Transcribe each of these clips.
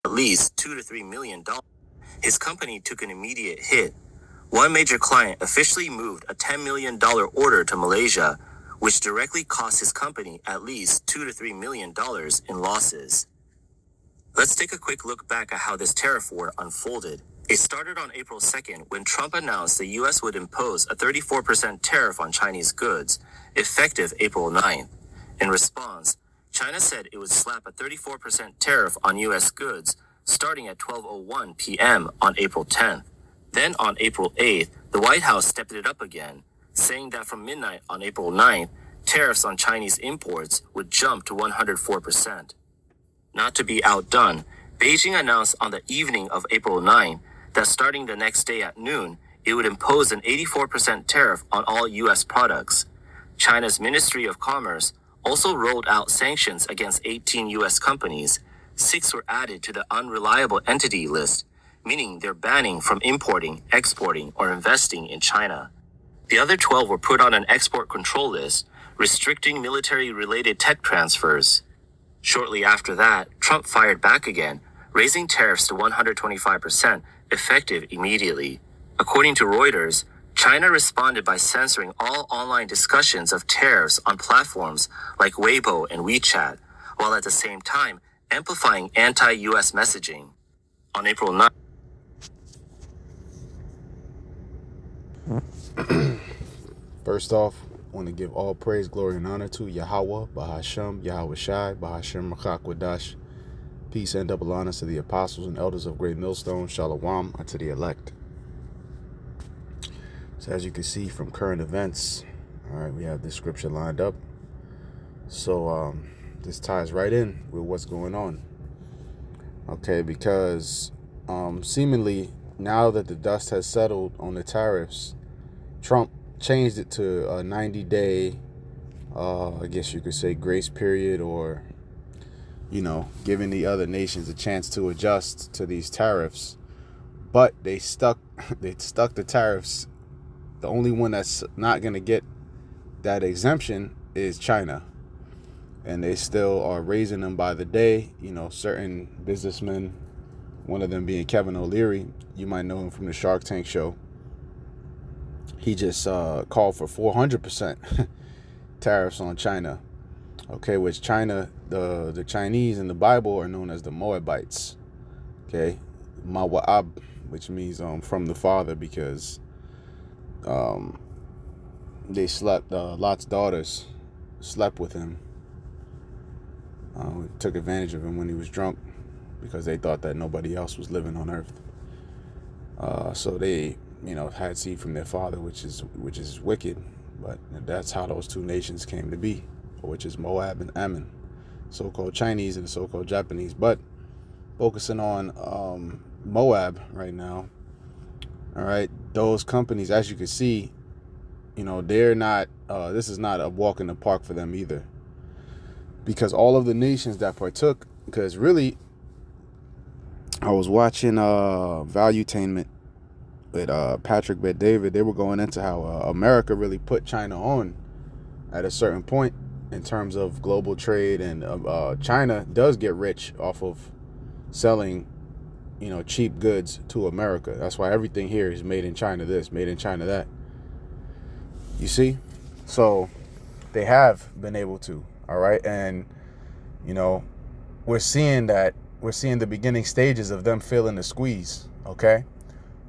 at least $2 to $3 million. His company took an immediate hit. One major client officially moved a $10 million order to Malaysia, which directly cost his company at least $2 to $3 million in losses. Let's take a quick look back at how this tariff war unfolded. It started on April 2nd when Trump announced the US would impose a 34% tariff on Chinese goods, effective April 9th. In response, China said it would slap a 34% tariff on US goods starting at 12:01 p.m. on April 10th. Then on April 8th, the White House stepped it up again, saying that from midnight on April 9th, tariffs on Chinese imports would jump to 104%. Not to be outdone, Beijing announced on the evening of April 9 that starting the next day at noon, it would impose an 84% tariff on all U.S. products. China's Ministry of Commerce also rolled out sanctions against 18 U.S. companies. 6 were added to the unreliable entity list, meaning they're banning from importing, exporting, or investing in China. The other 12 were put on an export control list, restricting military-related tech transfers. Shortly after that, Trump fired back again, raising tariffs to 125%, effective immediately. According to Reuters, China responded by censoring all online discussions of tariffs on platforms like Weibo and WeChat, while at the same time amplifying anti-US messaging. On April 9th, First off, I want to give all praise, glory, and honor to Yahweh, Bahashem, Yahweh Shai, Bahashem Rachakwadash. Peace and double honors to the apostles and elders of Great Millstone. Shalom unto the elect. So as you can see from current events, all right, we have this scripture lined up. So this ties right in with what's going on. Okay, because seemingly now that the dust has settled on the tariffs, Trump changed it to a 90-day, I guess you could say, grace period, or, giving the other nations a chance to adjust to these tariffs. But they stuck the tariffs. The only one that's not going to get that exemption is China. And they still are raising them by the day. Certain businessmen, one of them being Kevin O'Leary, you might know him from the Shark Tank show. He just called for 400% tariffs on China. Okay, which China, the Chinese in the Bible are known as the Moabites. Okay, Mawa'ab, which means from the father, because they slept, Lot's daughters slept with him. Took advantage of him when he was drunk because they thought that nobody else was living on earth. So they, had seed from their father, which is wicked. But that's how those two nations came to be, which is Moab and Ammon, so-called Chinese and the so-called Japanese. But focusing on Moab right now, all right, those companies, as you can see, they're not, this is not a walk in the park for them either. Because all of the nations that partook, because really, I was watching Valuetainment with Patrick Bet-David. They were going into how America really put China on at a certain point in terms of global trade, and China does get rich off of selling, cheap goods to America. That's why everything here is made in China this, made in China that. You see? So they have been able to, all right? And, we're seeing the beginning stages of them feeling the squeeze, okay?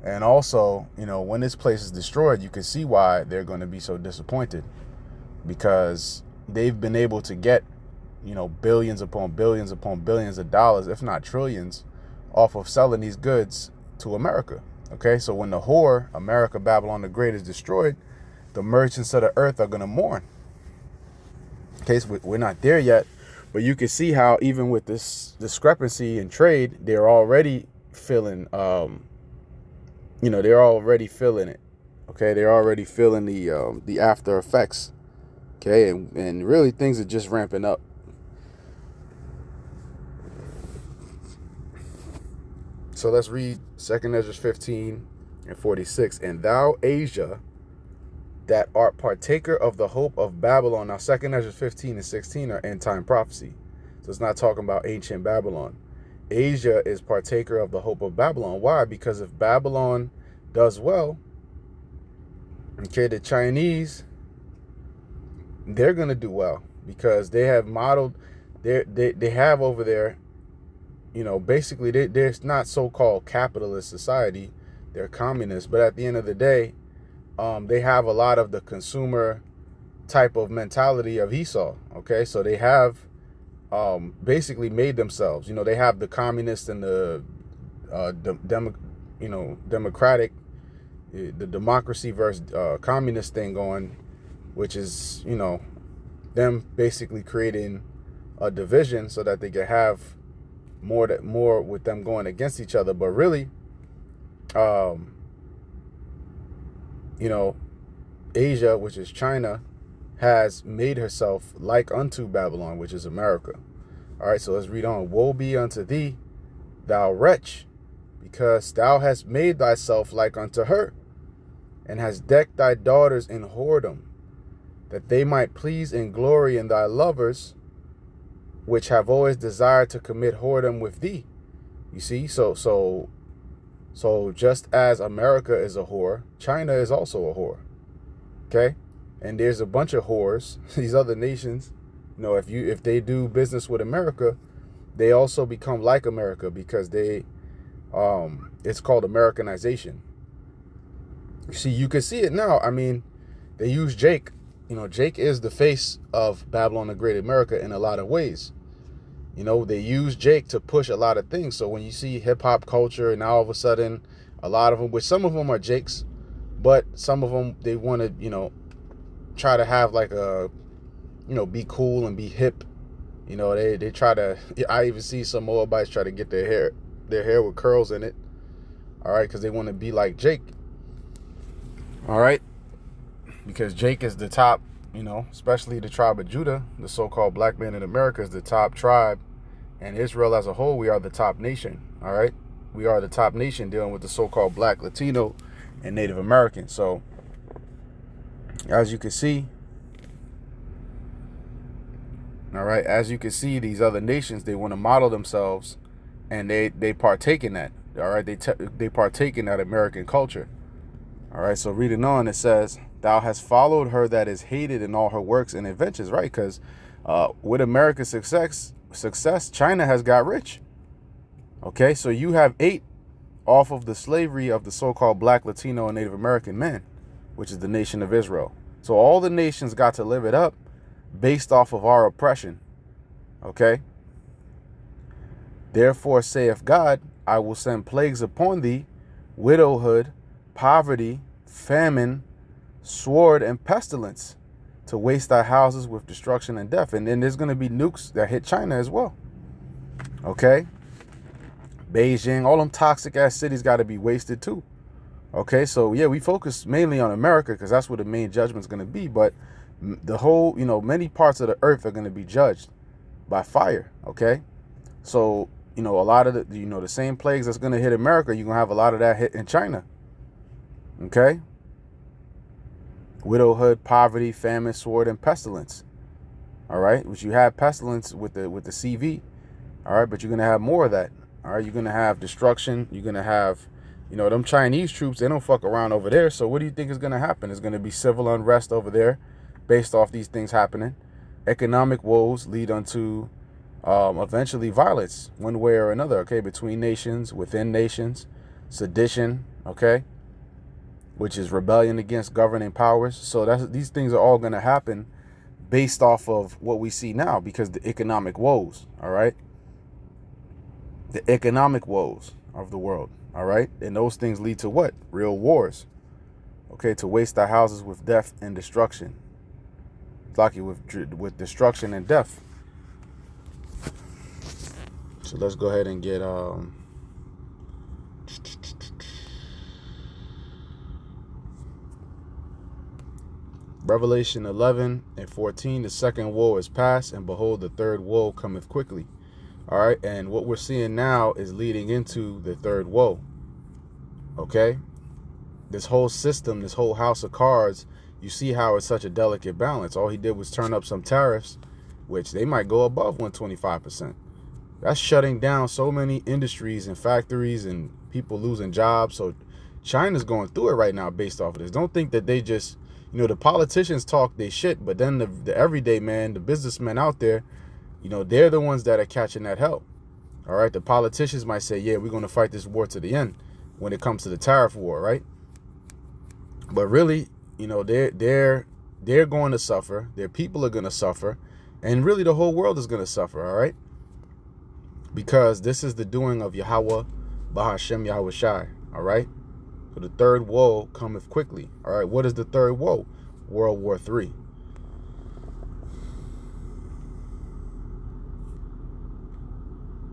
And also, when this place is destroyed, you can see why they're going to be so disappointed, because they've been able to get, billions upon billions upon billions of dollars, if not trillions, off of selling these goods to America. Okay, so when the whore, America, Babylon the Great, is destroyed, the merchants of the earth are going to mourn. Okay, so we're not there yet, but you can see how even with this discrepancy in trade, they're already feeling, they're already feeling it. Okay, they're already feeling the after effects. Okay, and really things are just ramping up. So let's read 2 Ezra 15 and 46. And thou, Asia, that art partaker of the hope of Babylon. Now, 2 Ezra 15 and 16 are end time prophecy. So it's not talking about ancient Babylon. Asia is partaker of the hope of Babylon. Why? Because if Babylon does well, okay, the Chinese, they're going to do well because they have modeled, they have over there, basically they're not so-called capitalist society. They're communists. But at the end of the day, they have a lot of the consumer type of mentality of Esau. Okay, so they have basically made themselves. They have the communists and the democratic, the democracy versus communist thing going, which is them basically creating a division so that they can have more with them going against each other. But really, Asia, which is China, has made herself like unto Babylon, which is America. All right, so let's read on. Woe be unto thee, thou wretch, because thou hast made thyself like unto her, and hast decked thy daughters in whoredom, that they might please and glory in thy lovers, which have always desired to commit whoredom with thee. You see, so just as America is a whore, China is also a whore. Okay? And there's a bunch of whores, these other nations, if they do business with America, they also become like America because it's called Americanization. You see, you can see it now. I mean, they use Jake. Jake is the face of Babylon the Great America in a lot of ways. They use Jake to push a lot of things. So when you see hip hop culture, and now all of a sudden, a lot of them, which some of them are Jakes, but some of them, they want to, try to have like a, be cool and be hip. They try to, I even see some Moabites try to get their hair with curls in it. All right. Because they want to be like Jake. All right. Because Jake is the top, especially the tribe of Judah, the so-called black man in America is the top tribe, and Israel as a whole, we are the top nation. All right. We are the top nation dealing with the so-called black, Latino, and Native American. So as you can see, all right, as you can see, these other nations, they want to model themselves, and they partake in that. All right, they partake in that American culture. All right, so reading on, it says, thou hast followed her that is hated in all her works and inventions, right? Because with America's success, China has got rich. Okay, so you have ate off of the slavery of the so-called black, Latino, and Native American men, which is the nation of Israel. So all the nations got to live it up based off of our oppression. Okay? Therefore saith God, I will send plagues upon thee, widowhood, poverty, famine, sword, and pestilence, to waste thy houses with destruction and death. And then there's going to be nukes that hit China as well. Okay? Beijing, all them toxic ass cities got to be wasted too. Okay, so yeah, we focus mainly on America because that's where the main judgment's going to be. But the whole, many parts of the earth are going to be judged by fire. Okay, so a lot of the, the same plagues that's going to hit America, you're going to have a lot of that hit in China. Okay, widowhood, poverty, famine, sword, and pestilence. All right, which you have pestilence with the CV. All right, but you're going to have more of that. All right, you're going to have destruction. You're going to have, them Chinese troops, they don't fuck around over there. So what do you think is going to happen? There's going to be civil unrest over there based off these things happening. Economic woes lead unto eventually violence one way or another, okay, between nations, within nations, sedition, okay, which is rebellion against governing powers. So these things are all going to happen based off of what we see now because the economic woes, all right? The economic woes of the world, all right? And those things lead to what? Real wars, okay, to waste our houses with death and destruction. Lucky with destruction and death. So let's go ahead and get Revelation 11:14. The second woe is past, and behold, the third woe cometh quickly. All right, and what we're seeing now is leading into the third woe. Okay, this whole system, this whole house of cards, you see how it's such a delicate balance. All he did was turn up some tariffs, which they might go above 125%. That's shutting down so many industries and factories and people losing jobs. So China's going through it right now based off of this. Don't think that they just, the politicians talk they shit, but then the everyday man, the businessmen out there, they're the ones that are catching that hell. All right. The politicians might say, yeah, we're going to fight this war to the end when it comes to the tariff war. Right. But really, they're going to suffer. Their people are going to suffer. And really the whole world is going to suffer. All right. Because this is the doing of Yahweh, Bahashem Yahweh Shai. All right. So the third woe cometh quickly. All right. What is the third woe? World War III.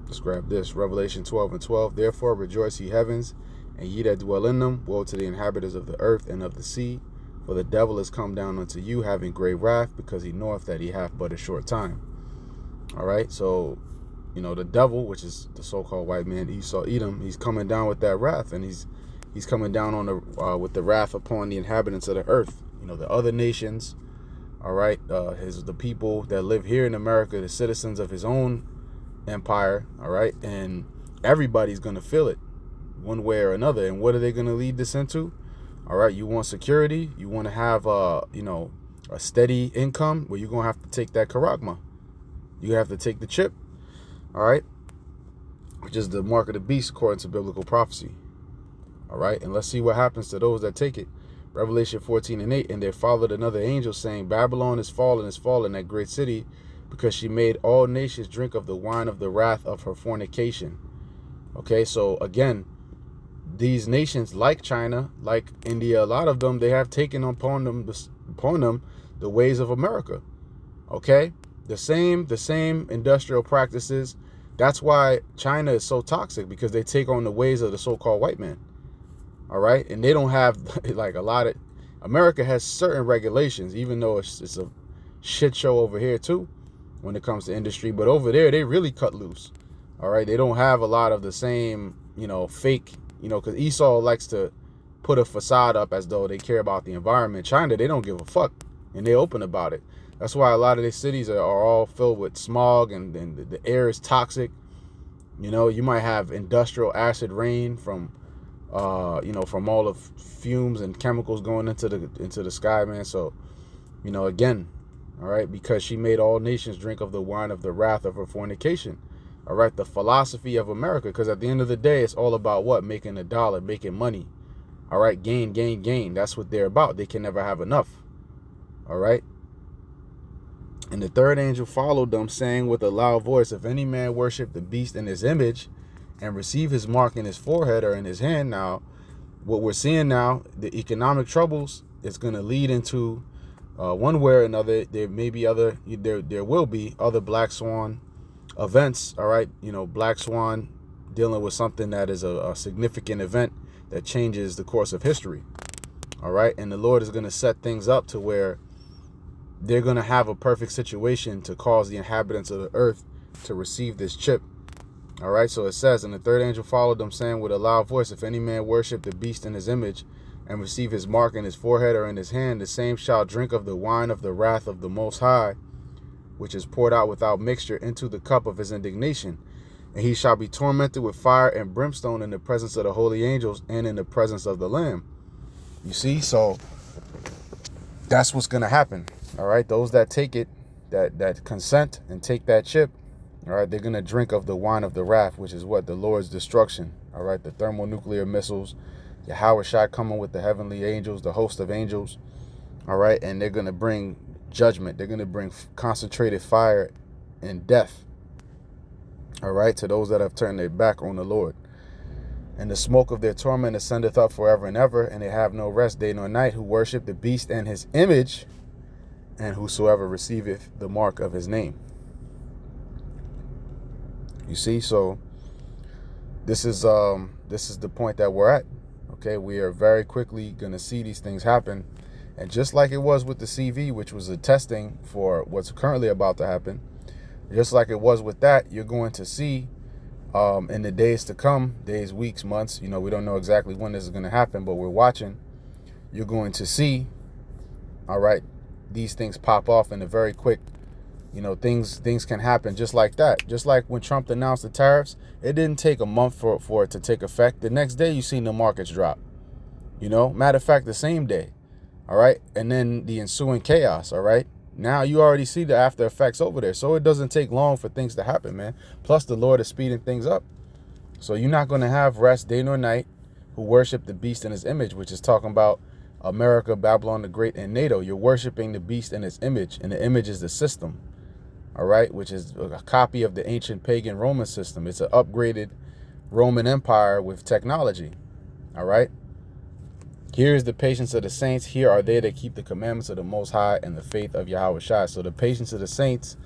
Let's grab this. Revelation 12:12. Therefore rejoice, ye heavens, and ye that dwell in them. Woe to the inhabitants of the earth and of the sea. For the devil is come down unto you, having great wrath, because he knoweth that he hath but a short time. All right. So, the devil, which is the so-called white man, Esau, Edom, he's coming down with that wrath, and he's coming down on the with the wrath upon the inhabitants of the earth. The other nations. All right. The people that live here in America, the citizens of his own empire. All right. And everybody's going to feel it one way or another. And what are they going to lead this into? All right. You want security. You want to have, a steady income. Well, you're going to have to take that charagma. You have to take the chip. All right. Which is the mark of the beast according to biblical prophecy. All right. And let's see what happens to those that take it. Revelation 14:8. And there followed another angel saying, Babylon is fallen, that great city, because she made all nations drink of the wine of the wrath of her fornication. Okay, so again, these nations like China, like India, a lot of them, they have taken upon them the ways of America. Okay, the same industrial practices. That's why China is so toxic, because they take on the ways of the so-called white man. All right, and they don't have like a lot of. America has certain regulations, even though it's a shit show over here too when it comes to industry. But over there, they really cut loose. All right, they don't have a lot of the same, fake, because Esau likes to put a facade up as though they care about the environment. China, they don't give a fuck, and they're open about it. That's why a lot of these cities are all filled with smog, and the air is toxic. You might have industrial acid rain from from all the fumes and chemicals going into the sky, man. So, again, all right, because she made all nations drink of the wine of the wrath of her fornication. All right, the philosophy of America, because at the end of the day, it's all about what? Making a dollar, making money. All right, gain, gain, gain. That's what they're about. They can never have enough. All right. And the third angel followed them, saying with a loud voice, if any man worship the beast in his image and receive his mark in his forehead or in his hand. Now, what we're seeing now, the economic troubles, is going to lead into one way or another. There will be other black swan events. All right. Black swan dealing with something that is a significant event that changes the course of history. All right. And the Lord is going to set things up to where they're going to have a perfect situation to cause the inhabitants of the earth to receive this chip. All right, so it says, and the third angel followed them, saying with a loud voice, if any man worship the beast in his image and receive his mark in his forehead or in his hand, the same shall drink of the wine of the wrath of the Most High, which is poured out without mixture into the cup of his indignation. And he shall be tormented with fire and brimstone in the presence of the holy angels and in the presence of the Lamb. You see, so that's what's going to happen. All right, those that take it, that consent and take that chip, all right, they're going to drink of the wine of the wrath, which is what? The Lord's destruction. All right, the thermonuclear missiles, Yahweh Shai coming with the heavenly angels, the host of angels. All right, and they're going to bring judgment. They're going to bring concentrated fire and death. All right, to those that have turned their back on the Lord. And the smoke of their torment ascendeth up forever and ever, and they have no rest day nor night, who worship the beast and his image, and whosoever receiveth the mark of his name. You see, so this is the point that we're at. Okay, we are very quickly going to see these things happen. And just like it was with the CV, which was a testing for what's currently about to happen, just like it was with that, you're going to see in the days to come, days, weeks, months, we don't know exactly when this is going to happen, but we're watching. You're going to see, all right, these things pop off in a very quick You know, things can happen just like that. Just like when Trump announced the tariffs, it didn't take a month for it to take effect. The next day, you seen the markets drop. You know, matter of fact, the same day. All right. And then the ensuing chaos. All right. Now you already see the after effects over there. So it doesn't take long for things to happen, man. Plus, the Lord is speeding things up. So you're not going to have rest day nor night who worship the beast in his image, which is talking about America, Babylon the Great, and NATO. You're worshiping the beast in his image, and the image is the system, all right, which is a copy of the ancient pagan Roman system. It's an upgraded Roman Empire with technology, all right? Here is the patience of the saints. Here are they that keep the commandments of the Most High and the faith of Yahweh Shai. So the patience of the saints,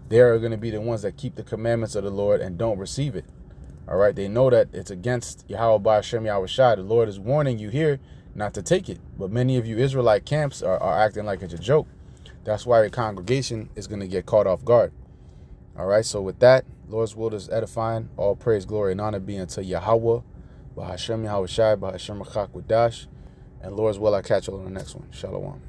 they are going to be the ones that keep the commandments of the Lord and don't receive it. All right, they know that it's against Yahweh by Hashem Yahweh Shai. The Lord is warning you here not to take it. But many of you Israelite camps are acting like it's a joke. That's why the congregation is going to get caught off guard. All right, so with that, Lord's will is edifying. All praise, glory, and honor be unto Yahweh, by Hashem Yahweh Shai, by Hashem Achak Wadash. And Lord's will, I catch you on the next one. Shalom.